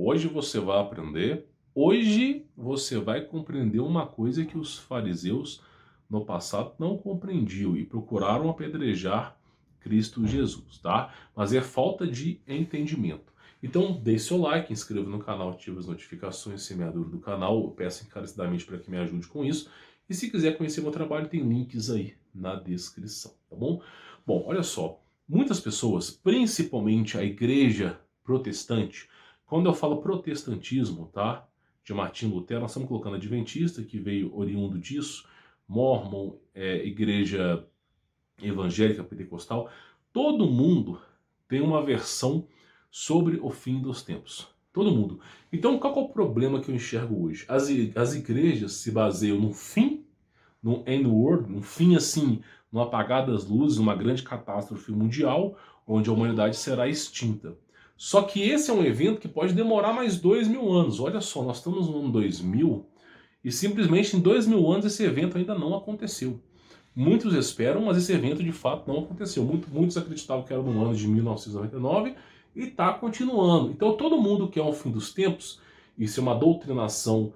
Hoje você vai aprender, hoje você vai compreender uma coisa que os fariseus no passado não compreendiam e procuraram apedrejar Cristo Jesus, tá? Mas é falta de entendimento. Então, deixe seu like, inscreva no canal, ative as notificações, semeador do canal. Eu peço encarecidamente para que me ajude com isso. E se quiser conhecer meu trabalho, tem links aí na descrição, tá bom? Bom, olha só. Muitas pessoas, principalmente a igreja protestante, quando eu falo protestantismo, tá? De Martim Lutero, nós estamos colocando adventista, que veio oriundo disso, Mormon, igreja evangélica pentecostal, todo mundo tem uma versão sobre o fim dos tempos. Todo mundo. Então, qual é o problema que eu enxergo hoje? As igrejas se baseiam no fim, no end world, no fim assim, no apagar das luzes, uma grande catástrofe mundial, onde a humanidade será extinta. Só que esse é um evento que pode demorar mais 2000 anos. Olha só, nós estamos no ano 2000 e simplesmente em 2000 anos esse evento ainda não aconteceu. Muitos esperam, mas esse evento de fato não aconteceu. Muitos acreditavam que era no ano de 1999 e está continuando. Então todo mundo quer um fim dos tempos, isso é uma doutrinação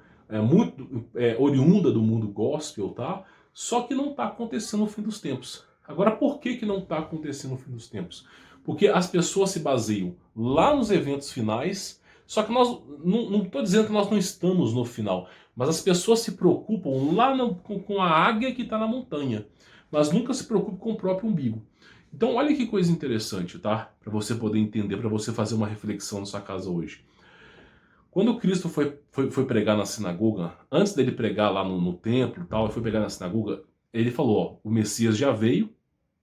muito oriunda do mundo gospel, tá? Só que não está acontecendo o fim dos tempos. Agora, por que não está acontecendo o fim dos tempos? Porque as pessoas se baseiam lá nos eventos finais, só que nós, não estou dizendo que nós não estamos no final, mas as pessoas se preocupam lá com a águia que está na montanha, mas nunca se preocupam com o próprio umbigo. Então olha que coisa interessante, tá? Para você poder entender, para você fazer uma reflexão na sua casa hoje. Quando Cristo foi pregar na sinagoga, antes dele pregar lá no templo e tal, ele foi pregar na sinagoga, ele falou, ó, o Messias já veio,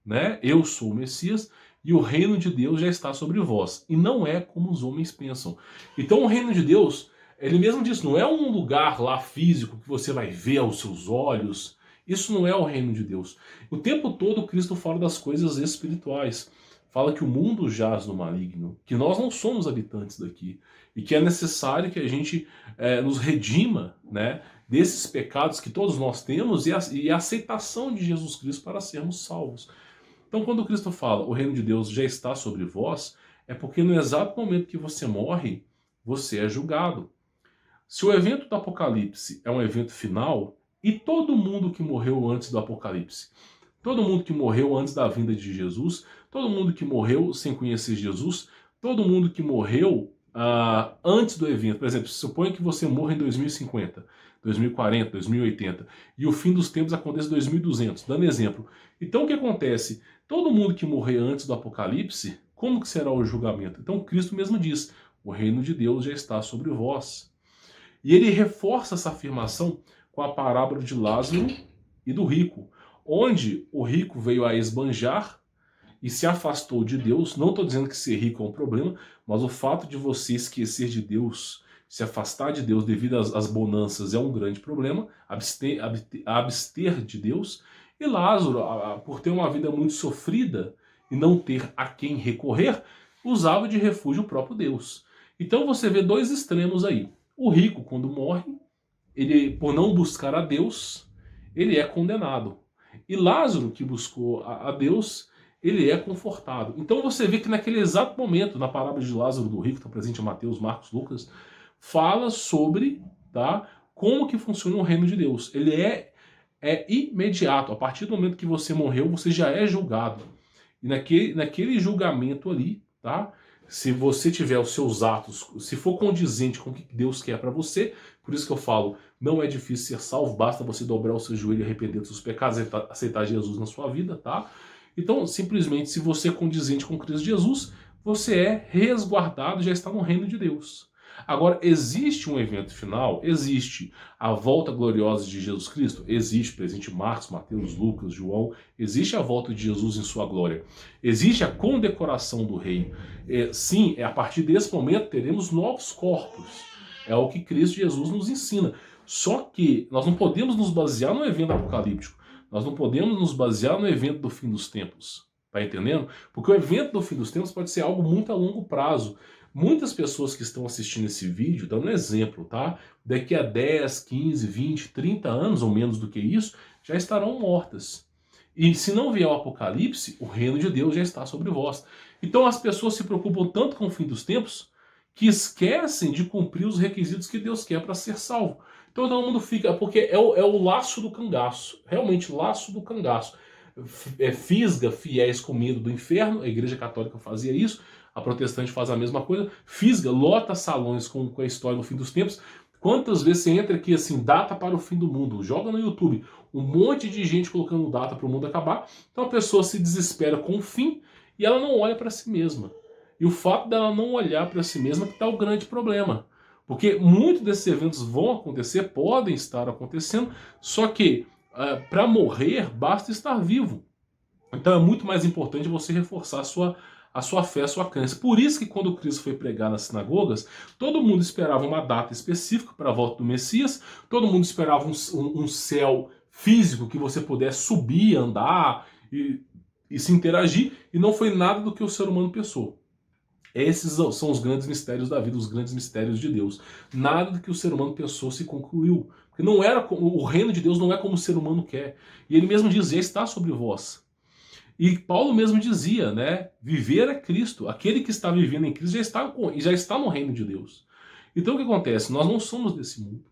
né? Eu sou o Messias e o reino de Deus já está sobre vós. E não é como os homens pensam. Então o reino de Deus, ele mesmo disse, não é um lugar lá físico que você vai ver aos seus olhos. Isso não é o reino de Deus. O tempo todo Cristo fala das coisas espirituais. Fala que o mundo jaz no maligno, que nós não somos habitantes daqui e que é necessário que a gente nos redima, né, desses pecados que todos nós temos e a aceitação de Jesus Cristo para sermos salvos. Então, quando Cristo fala, o reino de Deus já está sobre vós, é porque no exato momento que você morre, você é julgado. Se o evento do Apocalipse é um evento final, e todo mundo que morreu antes do Apocalipse, todo mundo que morreu antes da vinda de Jesus, todo mundo que morreu sem conhecer Jesus, todo mundo que morreu antes do evento, por exemplo, suponha que você morra em 2050, 2040, 2080, e o fim dos tempos acontece em 2200, dando exemplo. Então o que acontece? Todo mundo que morrer antes do Apocalipse, como que será o julgamento? Então Cristo mesmo diz, o reino de Deus já está sobre vós. E ele reforça essa afirmação com a parábola de Lázaro e do rico, onde o rico veio a esbanjar e se afastou de Deus. Não estou dizendo que ser rico é um problema, mas o fato de você esquecer de Deus, se afastar de Deus devido às bonanças é um grande problema, abster de Deus. E Lázaro, por ter uma vida muito sofrida e não ter a quem recorrer, usava de refúgio o próprio Deus. Então você vê dois extremos aí. O rico, quando morre, ele, por não buscar a Deus, ele é condenado. E Lázaro, que buscou a Deus, ele é confortado. Então você vê que naquele exato momento, na parábola de Lázaro do rico, que está presente em Mateus, Marcos, Lucas, fala sobre, tá, como que funciona o reino de Deus. Ele é imediato. A partir do momento que você morreu, você já é julgado. E naquele julgamento ali, tá, se você tiver os seus atos, se for condizente com o que Deus quer para você, por isso que eu falo, não é difícil ser salvo, basta você dobrar o seu joelho e arrepender dos seus pecados, aceitar Jesus na sua vida, tá? Então, simplesmente, se você é condizente com Cristo Jesus, você é resguardado, já está no reino de Deus. Agora, existe um evento final? Existe. A volta gloriosa de Jesus Cristo? Existe, presente em Marcos, Mateus, Lucas, João. Existe a volta de Jesus em sua glória. Existe a condecoração do reino. Sim, a partir desse momento teremos novos corpos. É o que Cristo Jesus nos ensina. Só que nós não podemos nos basear no evento apocalíptico. Nós não podemos nos basear no evento do fim dos tempos. Tá entendendo? Porque o evento do fim dos tempos pode ser algo muito a longo prazo. Muitas pessoas que estão assistindo esse vídeo, dando um exemplo, tá? Daqui a 10, 15, 20, 30 anos, ou menos do que isso, já estarão mortas. E se não vier o Apocalipse, o reino de Deus já está sobre vós. Então as pessoas se preocupam tanto com o fim dos tempos, que esquecem de cumprir os requisitos que Deus quer para ser salvo. Então todo mundo fica, porque é o laço do cangaço, realmente laço do cangaço. Fisga fiéis com medo do inferno, a Igreja Católica fazia isso, a protestante faz a mesma coisa, fisga, lota salões com a história do fim dos tempos. Quantas vezes você entra aqui assim, data para o fim do mundo, joga no YouTube, um monte de gente colocando data para o mundo acabar, então a pessoa se desespera com o fim e ela não olha para si mesma. E o fato dela não olhar para si mesma que está o grande problema. Porque muitos desses eventos vão acontecer, podem estar acontecendo, só que para morrer basta estar vivo. Então é muito mais importante você reforçar a sua fé, a sua crença. Por isso que quando Cristo foi pregar nas sinagogas, todo mundo esperava uma data específica para a volta do Messias, todo mundo esperava um céu físico que você pudesse subir, andar e se interagir, e não foi nada do que o ser humano pensou. Esses são os grandes mistérios da vida, os grandes mistérios de Deus. Nada do que o ser humano pensou se concluiu. Porque não era o reino de Deus não é como o ser humano quer. E ele mesmo dizia, está sobre vós. E Paulo mesmo dizia, né? Viver é Cristo. Aquele que está vivendo em Cristo já está no reino de Deus. Então o que acontece? Nós não somos desse mundo.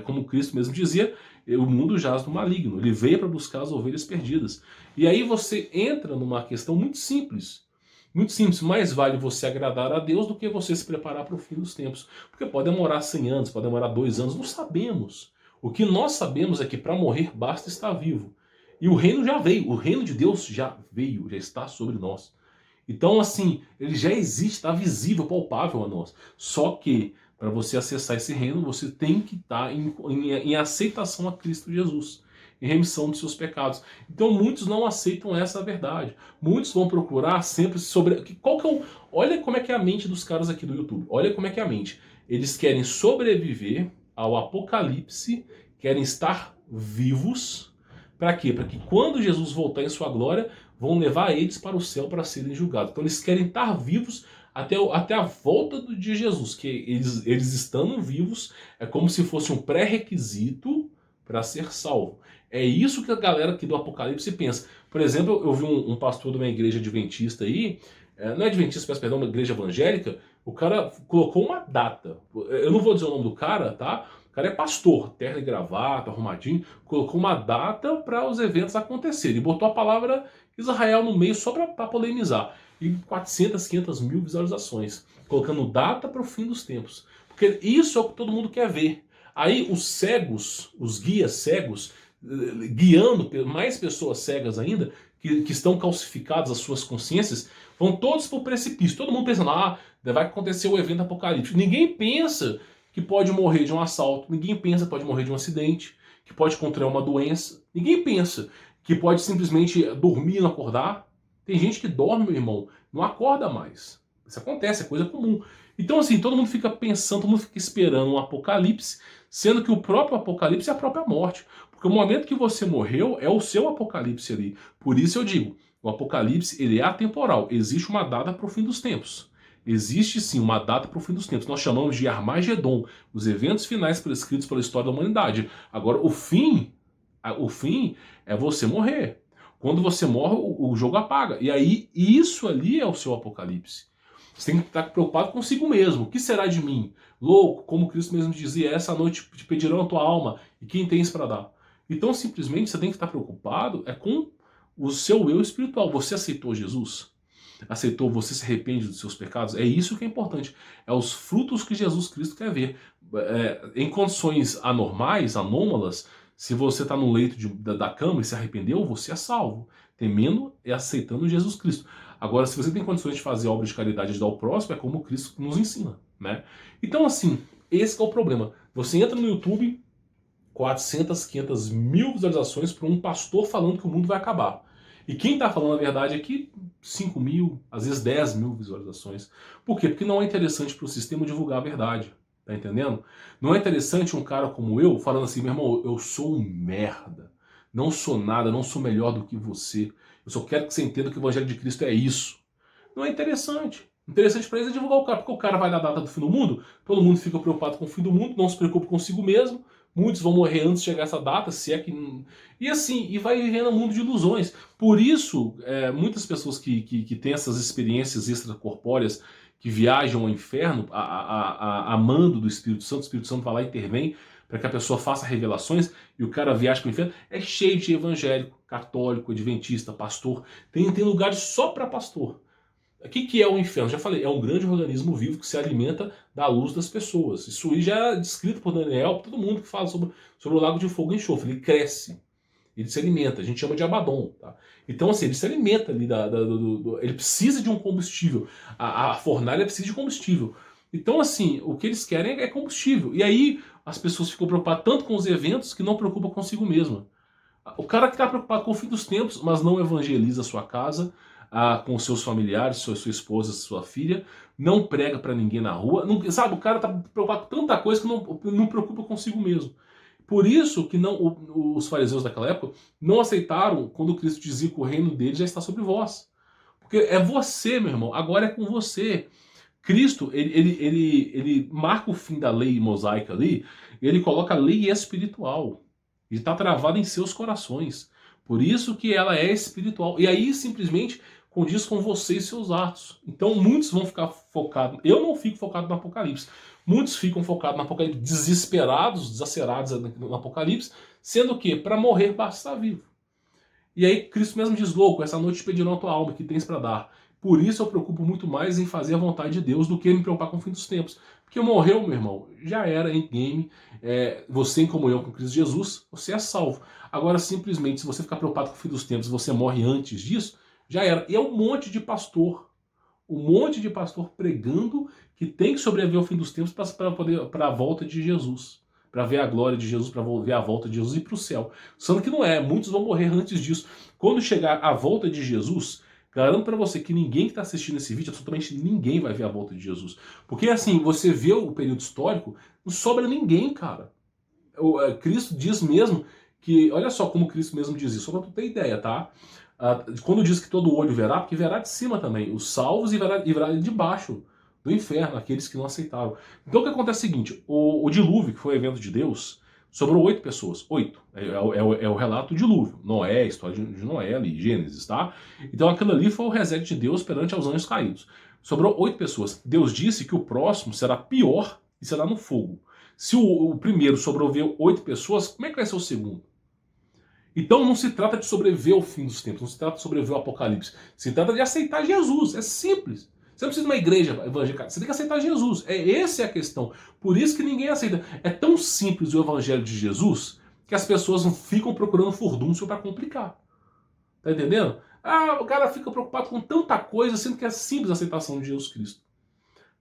Como Cristo mesmo dizia, o mundo jaz no maligno. Ele veio para buscar as ovelhas perdidas. E aí você entra numa questão muito simples. Muito simples, mais vale você agradar a Deus do que você se preparar para o fim dos tempos. Porque pode demorar 100 anos, pode demorar 2 anos, não sabemos. O que nós sabemos é que para morrer basta estar vivo. E o reino já veio, o reino de Deus já veio, já está sobre nós. Então assim, ele já existe, está visível, palpável a nós. Só que para você acessar esse reino, você tem que estar em aceitação a Cristo Jesus. Em remissão dos seus pecados. Então muitos não aceitam essa verdade. Muitos vão procurar sempre sobre... Olha como é que é a mente dos caras aqui do YouTube. Olha como é que é a mente. Eles querem sobreviver ao apocalipse, querem estar vivos. Para quê? Para que quando Jesus voltar em sua glória, vão levar eles para o céu para serem julgados. Então eles querem estar vivos até a volta de Jesus. Que eles estando vivos é como se fosse um pré-requisito para ser salvo. É isso que a galera aqui do Apocalipse pensa. Por exemplo, eu vi um pastor de uma igreja adventista aí, não é adventista, peço perdão, uma igreja evangélica, o cara colocou uma data. Eu não vou dizer o nome do cara, tá? O cara é pastor, terno e gravata, arrumadinho, colocou uma data para os eventos acontecerem. E botou a palavra Israel no meio só para polemizar. E 400, 500 mil visualizações. Colocando data para o fim dos tempos. Porque isso é o que todo mundo quer ver. Aí os cegos, os guias cegos, guiando mais pessoas cegas ainda, que estão calcificadas as suas consciências, vão todos para o precipício. Todo mundo pensando, vai acontecer o evento apocalíptico. Ninguém pensa que pode morrer de um assalto, ninguém pensa que pode morrer de um acidente, que pode contrair uma doença. Ninguém pensa que pode simplesmente dormir e não acordar. Tem gente que dorme, meu irmão, não acorda mais. Isso acontece, é coisa comum. Então assim, todo mundo fica pensando, todo mundo fica esperando um apocalipse, sendo que o próprio apocalipse é a própria morte. Porque o momento que você morreu é o seu apocalipse ali. Por isso eu digo, o apocalipse ele é atemporal. Existe uma data para o fim dos tempos. Existe sim uma data para o fim dos tempos. Nós chamamos de Armagedon, os eventos finais prescritos pela história da humanidade. Agora, o fim é você morrer. Quando você morre, o jogo apaga. E aí, isso ali é o seu apocalipse. Você tem que estar preocupado consigo mesmo. O que será de mim? Louco, como Cristo mesmo dizia, essa noite te pedirão a tua alma, e quem tens para dar? Então, simplesmente, você tem que estar preocupado com o seu eu espiritual. Você aceitou Jesus? Aceitou, você se arrepende dos seus pecados? É isso que é importante. É os frutos que Jesus Cristo quer ver. Em condições anormais, anômalas, se você está no leito da cama e se arrependeu, você é salvo. Temendo e aceitando Jesus Cristo. Agora, se você tem condições de fazer obra de caridade e ajudar o próximo, é como Cristo nos ensina, né? Então, assim, esse é o problema. Você entra no YouTube, 400, 500 mil visualizações para um pastor falando que o mundo vai acabar. E quem está falando a verdade aqui, 5 mil, às vezes 10 mil visualizações. Por quê? Porque não é interessante para o sistema divulgar a verdade. Tá entendendo? Não é interessante um cara como eu falando assim, meu irmão, eu sou um merda. Não sou nada, não sou melhor do que você. Eu só quero que você entenda que o Evangelho de Cristo é isso. Não é interessante. Interessante para eles é divulgar o cara, porque o cara vai dar a data do fim do mundo, todo mundo fica preocupado com o fim do mundo, não se preocupa consigo mesmo, muitos vão morrer antes de chegar essa data, se é que... E assim, e vai vivendo um mundo de ilusões. Por isso, muitas pessoas que têm essas experiências extracorpóreas, que viajam ao inferno a mando do Espírito Santo. O Espírito Santo vai lá e intervém para que a pessoa faça revelações e o cara viaja para o inferno. É cheio de evangélico, católico, adventista, pastor. Tem lugares só para pastor. O que é o inferno? Já falei, é um grande organismo vivo que se alimenta da luz das pessoas. Isso aí já é descrito por Daniel, por todo mundo que fala sobre o lago de fogo e enxofre. Ele cresce, ele se alimenta, a gente chama de Abaddon. Tá? Então, assim, ele se alimenta ali, ele precisa de um combustível. A fornalha precisa de combustível. Então, assim, o que eles querem é combustível. E aí as pessoas ficam preocupadas tanto com os eventos que não preocupam consigo mesma. O cara que está preocupado com o fim dos tempos, mas não evangeliza a sua casa, com seus familiares, sua esposa, sua filha, não prega para ninguém na rua, não, sabe? O cara está preocupado com tanta coisa que não preocupa consigo mesmo. Por isso que os fariseus daquela época não aceitaram quando Cristo dizia que o reino dele já está sobre vós. Porque é você, meu irmão, agora é com você. Cristo, ele marca o fim da lei mosaica ali, e ele coloca a lei espiritual. E está travada em seus corações. Por isso que ela é espiritual. E aí simplesmente condiz com você e seus atos. Então muitos vão ficar focados. Eu não fico focado no Apocalipse. Muitos ficam focados no Apocalipse, desesperados, desacerados no Apocalipse, sendo que para morrer basta estar vivo. E aí Cristo mesmo diz, louco, essa noite te pedirão a tua alma, que tens para dar. Por isso eu preocupo muito mais em fazer a vontade de Deus do que me preocupar com o fim dos tempos. Porque morreu, meu irmão, já era endgame, você em comunhão com Cristo Jesus, você é salvo. Agora, simplesmente, se você ficar preocupado com o fim dos tempos e você morre antes disso, já era. E é um monte de pastor pregando que tem que sobreviver ao fim dos tempos para a volta de Jesus. Para ver a glória de Jesus, para ver a volta de Jesus e ir para o céu. Sendo que não é, muitos vão morrer antes disso. Quando chegar a volta de Jesus, garanto para você que ninguém que está assistindo esse vídeo, absolutamente ninguém vai ver a volta de Jesus. Porque assim, você vê o período histórico, não sobra ninguém, cara. Cristo diz mesmo que, olha só como Cristo mesmo diz isso, só para tu ter ideia, tá? Quando diz que todo olho verá, porque verá de cima também, os salvos e verá de baixo do inferno, aqueles que não aceitaram. Então o que acontece é o seguinte, o dilúvio, que foi o evento de Deus, sobrou 8 pessoas. 8. É o relato do dilúvio. Noé, a história de Noé ali, Gênesis, tá? Então aquilo ali foi o reset de Deus perante aos anjos caídos. Sobrou 8 pessoas. Deus disse que o próximo será pior e será no fogo. Se o primeiro sobreviveu 8 pessoas, como é que vai ser o segundo? Então não se trata de sobreviver ao fim dos tempos, não se trata de sobreviver ao apocalipse. Se trata de aceitar Jesus. É simples. Você não precisa de uma igreja evangélica, você tem que aceitar Jesus. Essa é a questão. Por isso que ninguém aceita. É tão simples o evangelho de Jesus que as pessoas não ficam procurando furdúncio para complicar. Tá entendendo? O cara fica preocupado com tanta coisa, sendo que é simples a aceitação de Jesus Cristo.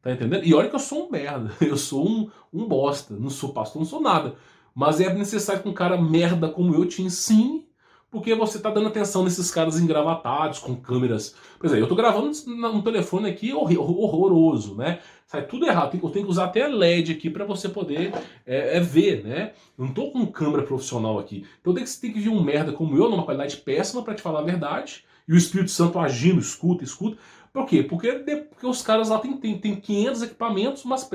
Tá entendendo? E olha que eu sou um merda. Eu sou um bosta. Não sou pastor, não sou nada. Mas é necessário que um cara merda como eu te ensine, porque você tá dando atenção nesses caras engravatados, com câmeras. Por exemplo, eu tô gravando um telefone aqui horroroso, né? Sai tudo errado. Eu tenho que usar até LED aqui para você poder ver, né? Eu não tô com câmera profissional aqui. Então você tem que vir um merda como eu, numa qualidade péssima, para te falar a verdade. E o Espírito Santo agindo, escuta. Por quê? Porque os caras lá tem 500 equipamentos, mas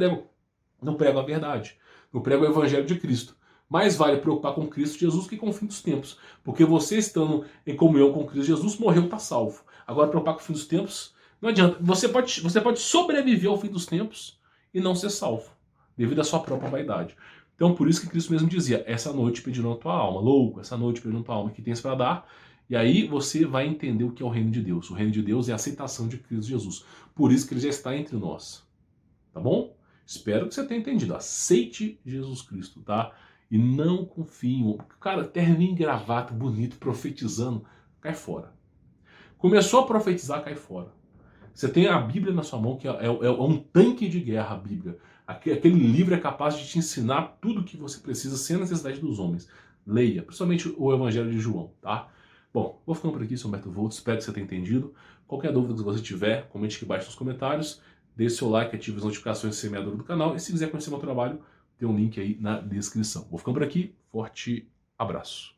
não pregam a verdade. Não pregam o evangelho de Cristo. Mais vale preocupar com Cristo Jesus que com o fim dos tempos. Porque você estando em comunhão com Cristo Jesus, morreu, está salvo. Agora, preocupar com o fim dos tempos, não adianta. Você pode sobreviver ao fim dos tempos e não ser salvo, devido à sua própria vaidade. Então, por isso que Cristo mesmo dizia, essa noite pedirão a tua alma. Louco, essa noite pedirão a tua alma, que tens para dar. E aí você vai entender o que é o reino de Deus. O reino de Deus é a aceitação de Cristo Jesus. Por isso que ele já está entre nós. Tá bom? Espero que você tenha entendido. Aceite Jesus Cristo, tá? E não confie. O cara termina em gravata, bonito, profetizando, cai fora. Começou a profetizar, cai fora. Você tem a Bíblia na sua mão, que é um tanque de guerra, a Bíblia. Aquele livro é capaz de te ensinar tudo o que você precisa sem a necessidade dos homens. Leia, principalmente o Evangelho de João, tá? Bom, vou ficando por aqui, sou Humberto Volto, espero que você tenha entendido. Qualquer dúvida que você tiver, comente aqui embaixo nos comentários. Deixe seu like, ative as notificações se é membro do canal. E se quiser conhecer meu trabalho, tem um link aí na descrição. Vou ficando por aqui, forte abraço.